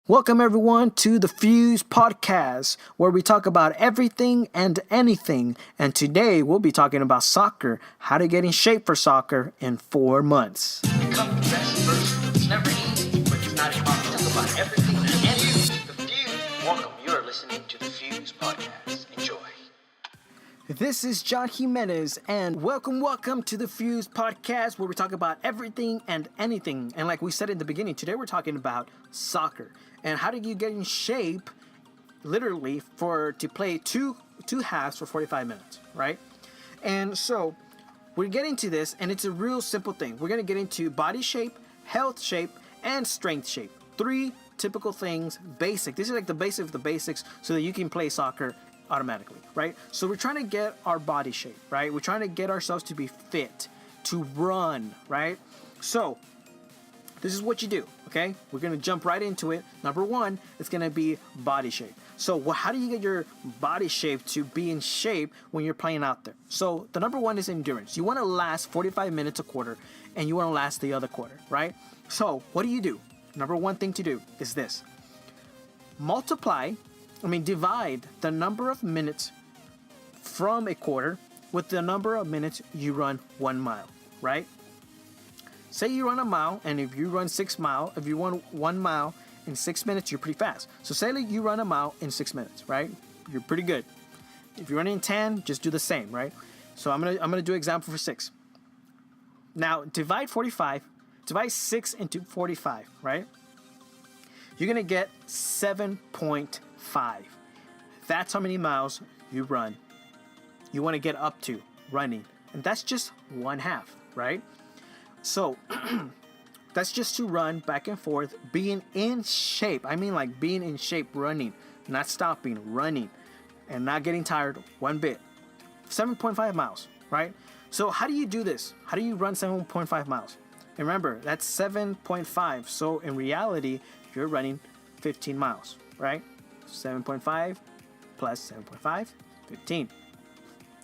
Welcome, everyone, to the Fuse Podcast, where we talk about everything and anything. And today we'll be talking about soccer, how to get in shape for soccer in 4 months. Become the best version. It's never easy, but it's not impossible. Talk about everything and anything. The Fuse. Welcome. You're listening to the Fuse Podcast. Enjoy. This is John Jimenez, and welcome to the Fuse Podcast, where we talk about everything and anything. And like we said in the beginning, today we're talking about soccer. And how do you get in shape, literally, to play two halves for 45 minutes, right? And so we're getting to this, and it's a real simple thing. We're going to get into body shape, health shape, and strength shape. 3 typical things, basic. This is like the basic of the basics so that you can play soccer automatically, right? So we're trying to get our body shape, right? We're trying to get ourselves to be fit, to run, right? So this is what you do, okay? We're going to jump right into it. Number 1, it's going to be body shape. So how do you get your body shape to be in shape when you're playing out there? So the number 1 is endurance. You want to last 45 minutes a quarter, and you want to last the other quarter, right? So what do? Number 1 thing to do is this. Divide the number of minutes from a quarter with the number of minutes you run 1 mile, right? Say you run a mile, and if you run 1 mile in 6 minutes, you're pretty fast. So say like you run a mile in 6 minutes, right? You're pretty good. If you're running in 10, just do the same, right? So I'm gonna do an example for 6. Now divide 6 into 45, right? You're gonna get 7.5. That's how many miles you run. You want to get up to running, and that's just 1/2, right? So that's just to run back and forth, being in shape. I mean, like being in shape, running, not stopping, running, and not getting tired one bit. 7.5 miles, right? So how do you do this? How do you run 7.5 miles? And remember, that's 7.5. So in reality, you're running 15 miles, right? 7.5 plus 7.5, 15.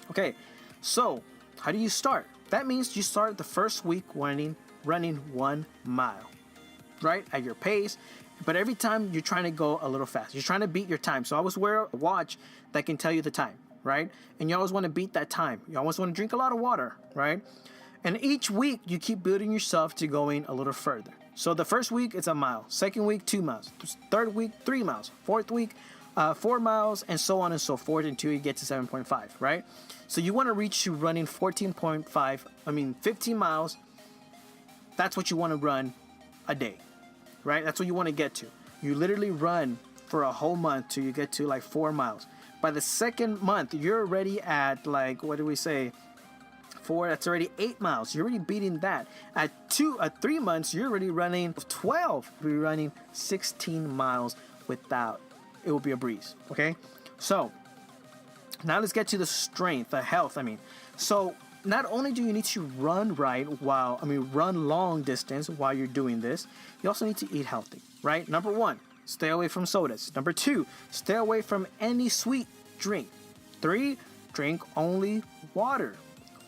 Okay, so how do you start? That means you start the first week running 1 mile, right? At your pace. But every time you're trying to go a little fast. You're trying to beat your time. So I always wear a watch that can tell you the time, right? And you always want to beat that time. You always want to drink a lot of water, right? And each week you keep building yourself to going a little further. So the first week, it's 1 mile. Second week, 2 miles. Third week, 3 miles. Fourth week, 4 miles, and so on and so forth until you get to 7.5, right? So you want to reach to running 15 miles. That's what you want to run a day, right? That's what you want to get to. You literally run for a whole month till you get to like 4 miles. By the second month, you're already at 4, that's already 8 miles. You're already beating that. At 3 months, you're already running 12. You're running 16 miles without. It will be a breeze, okay? So now let's get to the strength, the health, So not only do you need to run run long distance while you're doing this, you also need to eat healthy, right? Number 1, stay away from sodas. Number 2, stay away from any sweet drink. 3, drink only water.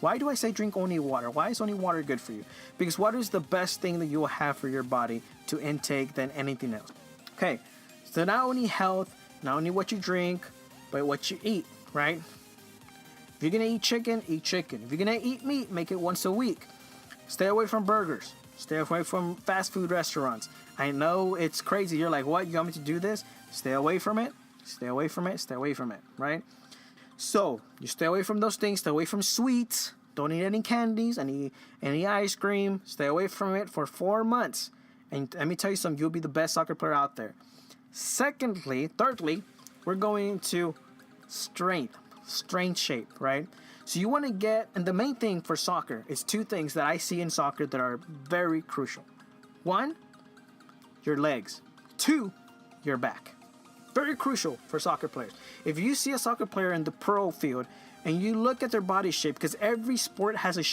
Why do I say drink only water? Why is only water good for you? Because water is the best thing that you will have for your body to intake than anything else. Okay, so not only health, not only what you drink, but what you eat, right? If you're going to eat chicken, eat chicken. If you're going to eat meat, make it once a week. Stay away from burgers. Stay away from fast food restaurants. I know it's crazy. You're like, what? You want me to do this? Stay away from it. Stay away from it. Stay away from it, right? So you stay away from those things. Stay away from sweets. Don't eat any candies, any ice cream. Stay away from it for 4 months. And let me tell you something. You'll be the best soccer player out there. Thirdly, we're going to strength shape, right? So you want to get, and the main thing for soccer is 2 things that I see in soccer that are very crucial. 1, your legs. 2, your back. Very crucial for soccer players. If you see a soccer player in the pro field and you look at their body shape, because every sport has a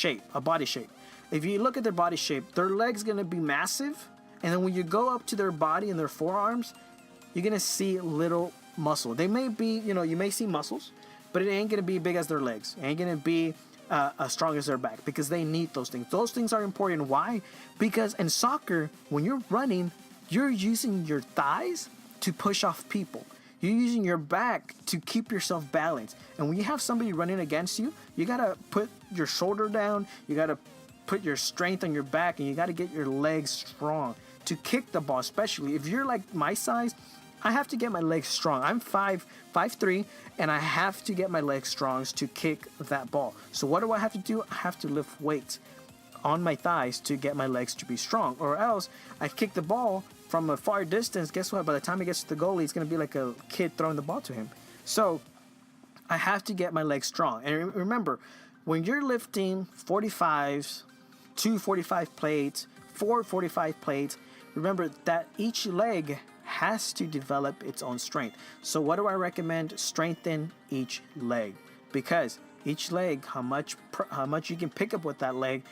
body shape. If you look at their body shape, their leg's going to be massive. And then when you go up to their body and their forearms, you're going to see little muscle. They may be, you may see muscles, but it ain't going to be big as their legs. It ain't going to be as strong as their back, because they need those things. Those things are important. Why? Because in soccer, when you're running, you're using your thighs to push off people. You're using your back to keep yourself balanced. And when you have somebody running against you, you gotta put your shoulder down, you gotta put your strength on your back, and you gotta get your legs strong to kick the ball. Especially if you're like my size, I have to get my legs strong. I'm 5'3", and I have to get my legs strong to kick that ball. So what do I have to do? I have to lift weights on my thighs to get my legs to be strong, or else I kick the ball from a far distance. Guess what? By the time he gets to the goalie, it's going to be like a kid throwing the ball to him. So I have to get my legs strong. And remember, when you're lifting 45s, 2 45 plates, 4 45 plates, remember that each leg has to develop its own strength. So what do I recommend? Strengthen each leg, because each leg, how much you can pick up with that leg,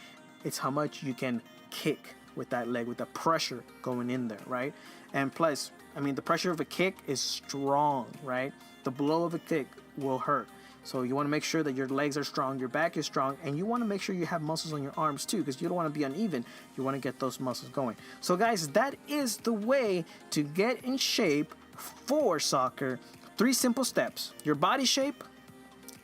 it's how much you can kick with that leg, with the pressure going in there, right? And plus, I mean, the pressure of a kick is strong, right? The blow of a kick will hurt. So you want to make sure that your legs are strong, your back is strong, and you want to make sure you have muscles on your arms too, because you don't want to be uneven. You want to get those muscles going. So guys, that is the way to get in shape for soccer. 3 simple steps: your body shape,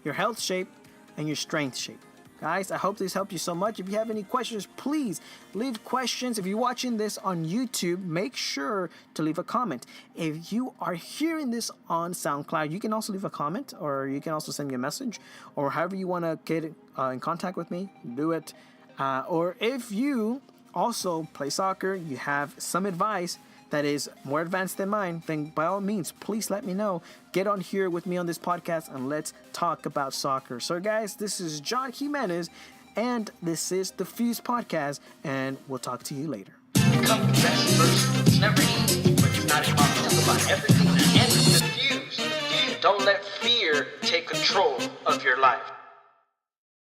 your health shape, and your strength shape. Guys, I hope this helped you so much. If you have any questions, please leave questions. If you're watching this on YouTube, make sure to leave a comment. If you are hearing this on SoundCloud, you can also leave a comment, or you can also send me a message, or however you want to get in contact with me, do it. Or if you also play soccer, you have some advice that is more advanced than mine, then by all means, please let me know. Get on here with me on this podcast and let's talk about soccer. So guys, this is John Jimenez, and this is the Fuse Podcast, and we'll talk to you later. Become the best person. It's never easy, but you're not impossible. Talk about everything that ends with the Fuse. The Fuse. Don't let fear take control of your life.